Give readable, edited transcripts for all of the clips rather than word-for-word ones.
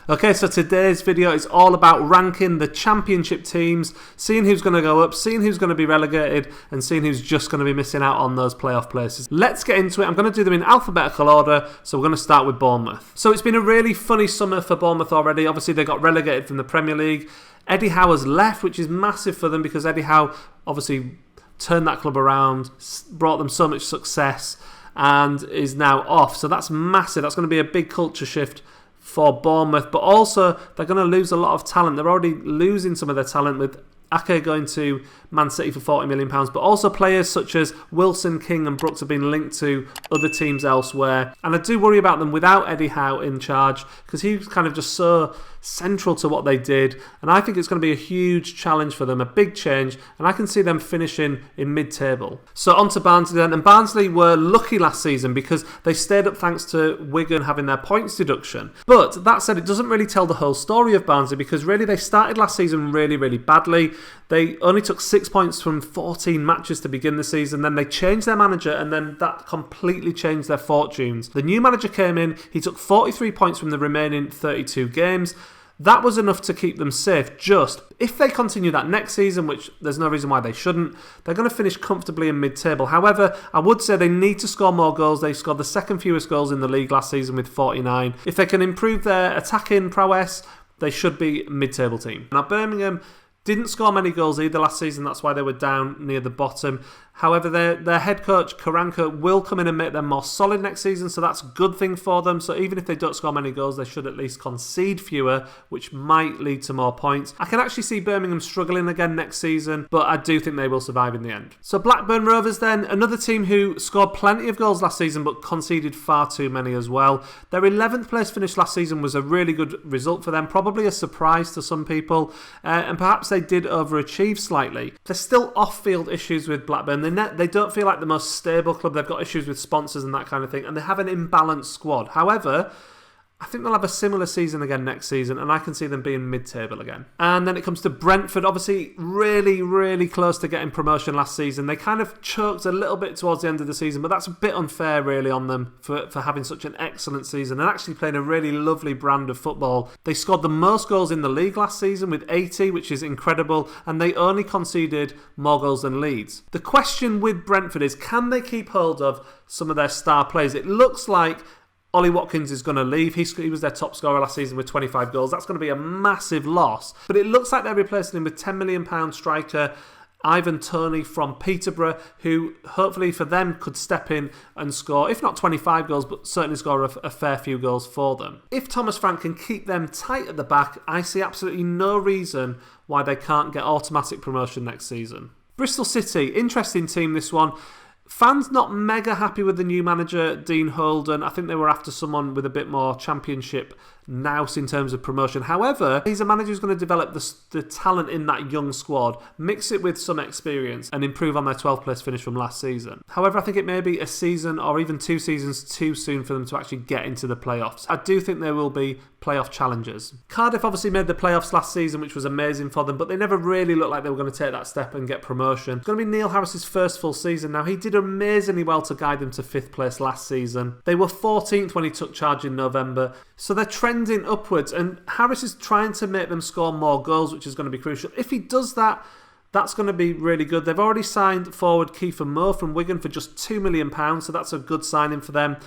Okay, so today's video is all about ranking the Championship teams, seeing who's going to go up, seeing who's going to be relegated, and seeing who's just going to be missing out on those playoff places. Let's get into it. I'm going to do them in alphabetical order, so we're going to start with Bournemouth. So it's been a really funny summer for Bournemouth already. Obviously, they got relegated from the Premier League. Eddie Howe has left, which is massive for them because Eddie Howe obviously turned that club around, brought them so much success, and is now off. So that's massive. That's going to be a big culture shift for Bournemouth, but also they're going to lose a lot of talent. They're already losing some of their talent with Ake going to Man City for £40 million, but also players such as Wilson, King and Brooks have been linked to other teams elsewhere. And I do worry about them without Eddie Howe in charge because he's kind of just so central to what they did. And I think it's going to be a huge challenge for them, a big change. And I can see them finishing in mid-table. So on to Barnsley then. And Barnsley were lucky last season because they stayed up thanks to Wigan having their points deduction. But that said, it doesn't really tell the whole story of Barnsley because really they started last season really, really badly. They only took 6 points from 14 matches to begin the season. Then they changed their manager and then that completely changed their fortunes. The new manager came in, he took 43 points from the remaining 32 games. That was enough to keep them safe. Just if they continue that next season, which there's no reason why they shouldn't, they're going to finish comfortably in mid-table. However, I would say they need to score more goals. They scored the second fewest goals in the league last season with 49. If they can improve their attacking prowess, they should be a mid-table team. Now, Birmingham didn't score many goals either last season. That's why they were down near the bottom. However, their head coach, Karanka, will come in and make them more solid next season, so that's a good thing for them. So even if they don't score many goals, they should at least concede fewer, which might lead to more points. I can actually see Birmingham struggling again next season, but I do think they will survive in the end. So Blackburn Rovers then, another team who scored plenty of goals last season, but conceded far too many as well. Their 11th place finish last season was a really good result for them, probably a surprise to some people, and perhaps they did overachieve slightly. There's still off-field issues with Blackburn. They don't feel like the most stable club. They've got issues with sponsors and that kind of thing, and they have an imbalanced squad. However, I think they'll have a similar season again next season, and I can see them being mid-table again. And then it comes to Brentford, obviously really, really close to getting promotion last season. They kind of choked a little bit towards the end of the season, but that's a bit unfair really on them for having such an excellent season and actually playing a really lovely brand of football. They scored the most goals in the league last season with 80, which is incredible, and they only conceded more goals than Leeds. The question with Brentford is, can they keep hold of some of their star players? It looks like Ollie Watkins is going to leave. He was their top scorer last season with 25 goals. That's going to be a massive loss. But it looks like they're replacing him with £10 million striker Ivan Toney from Peterborough, who hopefully for them could step in and score, if not 25 goals, but certainly score a fair few goals for them. If Thomas Frank can keep them tight at the back, I see absolutely no reason why they can't get automatic promotion next season. Bristol City, interesting team this one. Fans not mega happy with the new manager, Dean Holden. I think they were after someone with a bit more championship nous in terms of promotion. However, he's a manager who's going to develop the talent in that young squad, mix it with some experience and improve on their 12th place finish from last season. However, I think it may be a season or even 2 seasons too soon for them to actually get into the playoffs. I do think there will be playoff challengers. Cardiff obviously made the playoffs last season, which was amazing for them, but they never really looked like they were going to take that step and get promotion. It's going to be Neil Harris's first full season. Now, he did amazingly well to guide them to 5th place last season. They were 14th when he took charge in November, so they're trending upwards, and Harris is trying to make them score more goals, which is going to be crucial. If he does that, that's going to be really good. They've already signed forward Kiefer Moore from Wigan for just £2 million, so that's a good signing for them.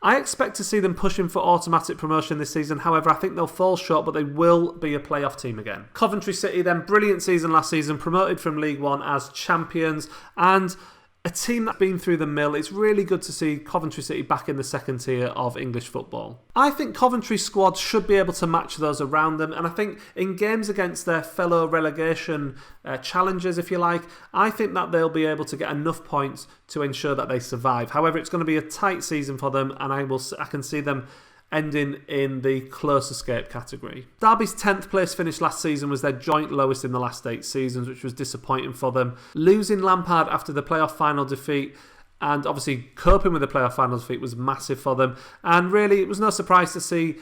I expect to see them pushing for automatic promotion this season. However, I think they'll fall short, but they will be a playoff team again. Coventry City then, brilliant season last season, promoted from League One as champions, and a team that's been through the mill. It's really good to see Coventry City back in the second tier of English football. I think Coventry's squad should be able to match those around them, and I think in games against their fellow relegation challengers, if you like, I think that they'll be able to get enough points to ensure that they survive. However, it's going to be a tight season for them, and I can see them ending in the close escape category. Derby's 10th place finish last season was their joint lowest in the last 8 seasons, which was disappointing for them. Losing Lampard after the playoff final defeat and obviously coping with the playoff final defeat was massive for them. And really, it was no surprise to see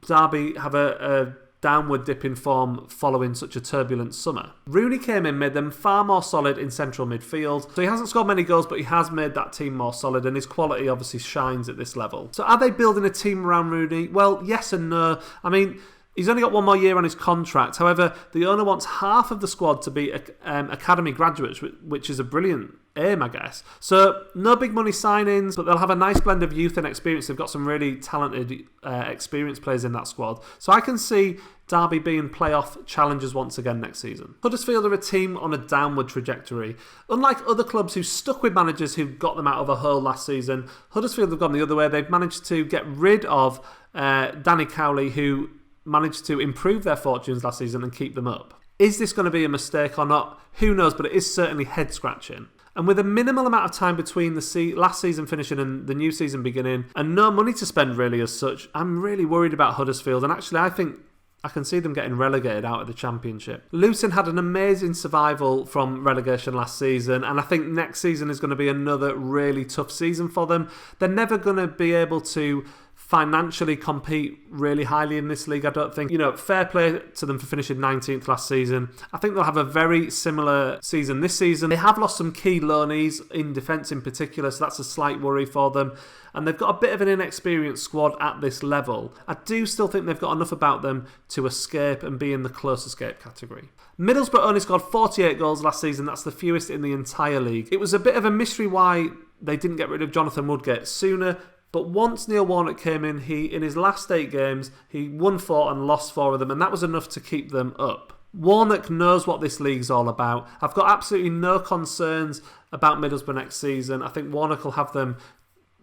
Derby have a downward dip in form following such a turbulent summer. Rooney came in, made them far more solid in central midfield. So he hasn't scored many goals, but he has made that team more solid, and his quality obviously shines at this level. So are they building a team around Rooney? Well, yes and no. I mean, He's only got 1 more year on his contract. However, the owner wants half of the squad to be academy graduates, which is a brilliant aim, I guess. So no big money signings, but they'll have a nice blend of youth and experience. They've got some really talented, experienced players in that squad. So I can see Derby being playoff challengers once again next season. Huddersfield are a team on a downward trajectory. Unlike other clubs who stuck with managers who got them out of a hole last season, Huddersfield have gone the other way. They've managed to get rid of Danny Cowley, who managed to improve their fortunes last season and keep them up. Is this going to be a mistake or not? Who knows, but it is certainly head-scratching. And with a minimal amount of time between the last season finishing and the new season beginning, and no money to spend really as such, I'm really worried about Huddersfield. And actually, I think I can see them getting relegated out of the Championship. Luton had an amazing survival from relegation last season, and I think next season is going to be another really tough season for them. They're never going to be able to financially compete really highly in this league, I don't think. Fair play to them for finishing 19th last season. I think they'll have a very similar season this season. They have lost some key loanees in defence in particular, so that's a slight worry for them. And they've got a bit of an inexperienced squad at this level. I do still think they've got enough about them to escape and be in the close escape category. Middlesbrough only scored 48 goals last season. That's the fewest in the entire league. It was a bit of a mystery why they didn't get rid of Jonathan Woodgate sooner. But once Neil Warnock came in, in his last 8 games, he won 4 and lost 4 of them, and that was enough to keep them up. Warnock knows what this league's all about. I've got absolutely no concerns about Middlesbrough next season. I think Warnock will have them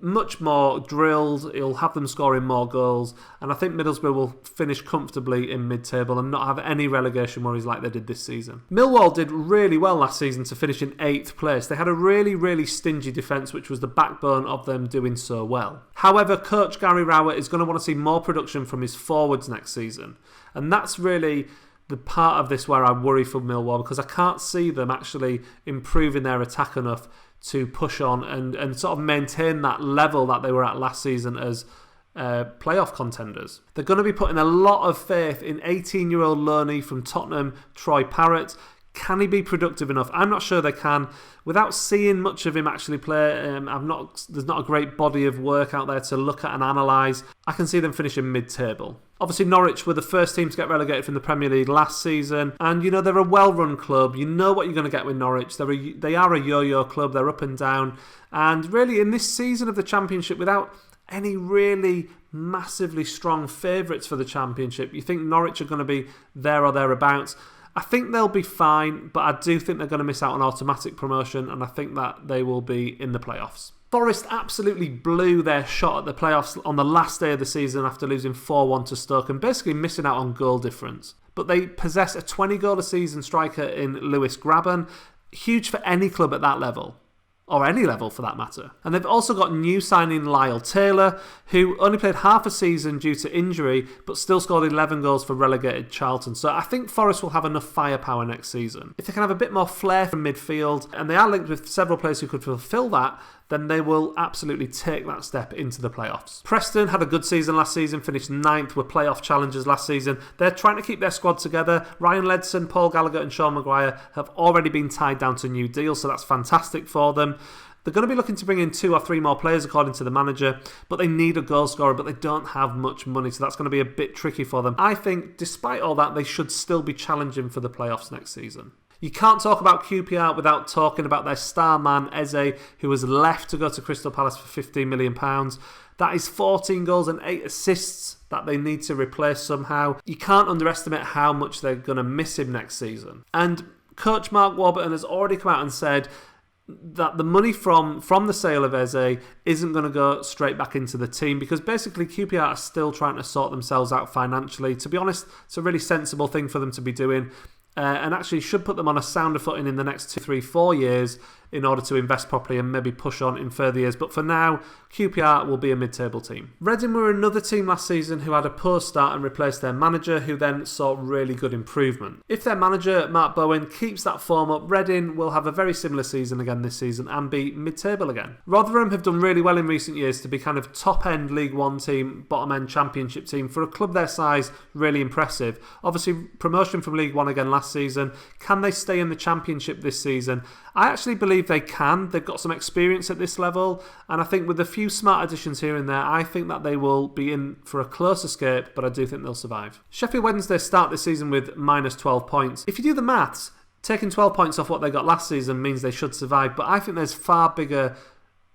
much more drilled, he'll have them scoring more goals, and I think Middlesbrough will finish comfortably in mid-table and not have any relegation worries like they did this season. Millwall did really well last season to finish in 8th place. They had a really, really stingy defence, which was the backbone of them doing so well. However, coach Gary Rowett is going to want to see more production from his forwards next season, and that's really the part of this where I worry for Millwall, because I can't see them actually improving their attack enough to push on and sort of maintain that level that they were at last season as playoff contenders. They're going to be putting a lot of faith in 18-year-old loanee from Tottenham, Troy Parrott. Can he be productive enough? I'm not sure they can. Without seeing much of him actually play, there's not a great body of work out there to look at and analyse. I can see them finishing mid-table. Obviously, Norwich were the first team to get relegated from the Premier League last season. And, they're a well-run club. You know what you're going to get with Norwich. They are a yo-yo club. They're up and down. And really, in this season of the Championship, without any really massively strong favourites for the Championship, you think Norwich are going to be there or thereabouts. I think they'll be fine, but I do think they're going to miss out on automatic promotion, and I think that they will be in the playoffs. Forest absolutely blew their shot at the playoffs on the last day of the season after losing 4-1 to Stoke and basically missing out on goal difference. But they possess a 20-goal-a-season striker in Lewis Graben, huge for any club at that level. Or any level for that matter. And they've also got new signing Lyle Taylor, who only played half a season due to injury, but still scored 11 goals for relegated Charlton. So I think Forest will have enough firepower next season. If they can have a bit more flair from midfield, and they are linked with several players who could fulfil that, then they will absolutely take that step into the playoffs. Preston had a good season last season, finished 9th, were playoff challengers last season. They're trying to keep their squad together. Ryan Ledson, Paul Gallagher and Sean Maguire have already been tied down to new deals, so that's fantastic for them. They're going to be looking to bring in 2 or 3 more players according to the manager, but they need a goal scorer, but they don't have much money, so that's going to be a bit tricky for them. I think, despite all that, they should still be challenging for the playoffs next season. You can't talk about QPR without talking about their star man, Eze, who was left to go to Crystal Palace for £15 million. That is 14 goals and 8 assists that they need to replace somehow. You can't underestimate how much they're going to miss him next season. And coach Mark Warburton has already come out and said that the money from the sale of Eze isn't going to go straight back into the team, because basically QPR are still trying to sort themselves out financially. To be honest, it's a really sensible thing for them to be doing. And actually should put them on a sounder footing in the next 2, 3, 4 years in order to invest properly and maybe push on in further years. But for now, QPR will be a mid-table team. Reading were another team last season who had a poor start and replaced their manager, who then saw really good improvement. If their manager, Mark Bowen, keeps that form up, Reading will have a very similar season again this season and be mid-table again. Rotherham have done really well in recent years to be kind of top-end League One team, bottom-end Championship team. For a club their size, really impressive. Obviously, promotion from League One again last season. Can they stay in the Championship this season? I actually believe believe they can. They've got some experience at this level, and I think with a few smart additions here and there, I think that they will be in for a close escape, but I do think they'll survive. Sheffield Wednesday start this season with minus 12 points. If you do the maths, taking 12 points off what they got last season means they should survive, but I think there's far bigger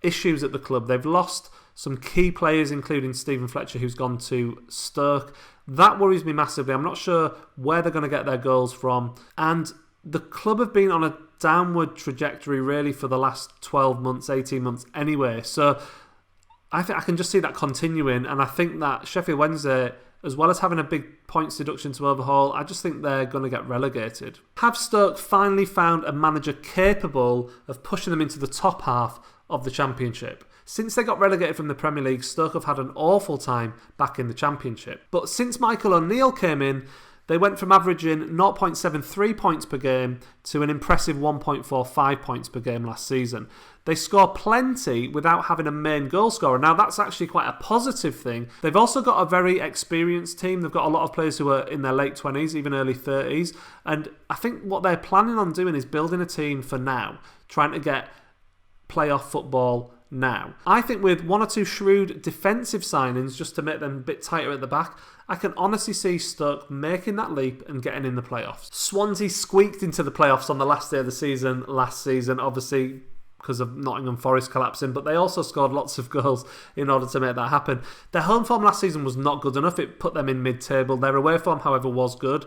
issues at the club. They've lost some key players, including Stephen Fletcher, who's gone to Stoke. That worries me massively. I'm not sure where they're going to get their goals from, and the club have been on a downward trajectory really for the last 12 months, 18 months anyway. So I think I can just see that continuing, and I think that Sheffield Wednesday, as well as having a big points deduction to overhaul, I just think they're going to get relegated. Have Stoke finally found a manager capable of pushing them into the top half of the Championship? Since they got relegated from the Premier League, Stoke have had an awful time back in the Championship. But since Michael O'Neill came in, they went from averaging 0.73 points per game to an impressive 1.45 points per game last season. They score plenty without having a main goal scorer. Now, that's actually quite a positive thing. They've also got a very experienced team. They've got a lot of players who are in their late 20s, even early 30s. And I think what they're planning on doing is building a team for now, trying to get playoff football now. I think with one or two shrewd defensive signings just to make them a bit tighter at the back, I can honestly see Stoke making that leap and getting in the playoffs. Swansea squeaked into the playoffs on the last day of the season last season, obviously because of Nottingham Forest collapsing, but they also scored lots of goals in order to make that happen. Their home form last season was not good enough. It put them in mid-table. Their away form, however, was good.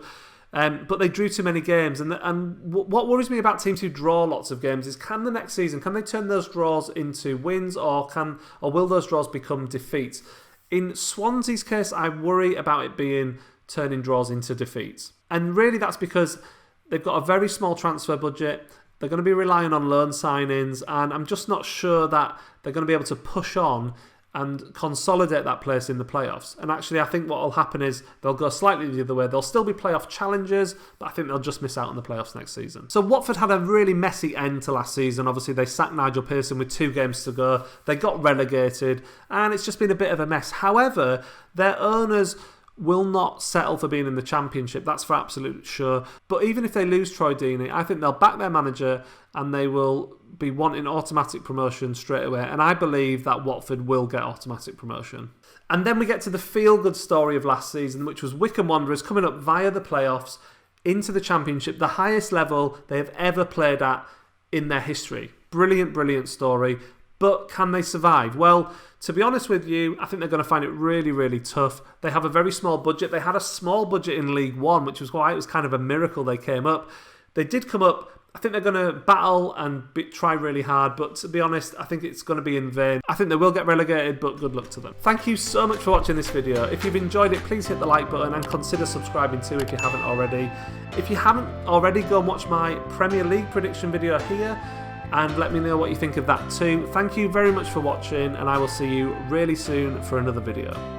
But they drew too many games, and what worries me about teams who draw lots of games is, can the next season, can they turn those draws into wins, or will those draws become defeats? In Swansea's case, I worry about it being turning draws into defeats, and really that's because they've got a very small transfer budget. They're going to be relying on loan signings, and I'm just not sure that they're going to be able to push on and consolidate that place in the playoffs. And actually, I think what will happen is they'll go slightly the other way. They'll still be playoff challengers, but I think they'll just miss out on the playoffs next season. So Watford had a really messy end to last season. Obviously, they sacked Nigel Pearson with 2 games to go. They got relegated, and it's just been a bit of a mess. However, their owners will not settle for being in the Championship, that's for absolute sure. But even if they lose Troy Deeney, I think they'll back their manager and they will be wanting automatic promotion straight away. And I believe that Watford will get automatic promotion. And then we get to the feel-good story of last season, which was Wycombe Wanderers coming up via the playoffs into the Championship, the highest level they have ever played at in their history. Brilliant, brilliant story. But can they survive? Well, to be honest with you, I think they're going to find it really, really tough. They have a very small budget. They had a small budget in League One, which was why it was kind of a miracle they came up. They did come up. I think they're going to battle and try really hard, but to be honest, I think it's going to be in vain. I think they will get relegated, but good luck to them. Thank you so much for watching this video. If you've enjoyed it, please hit the like button and consider subscribing too if you haven't already. If you haven't already, go and watch my Premier League prediction video here, and let me know what you think of that too. Thank you very much for watching, and I will see you really soon for another video.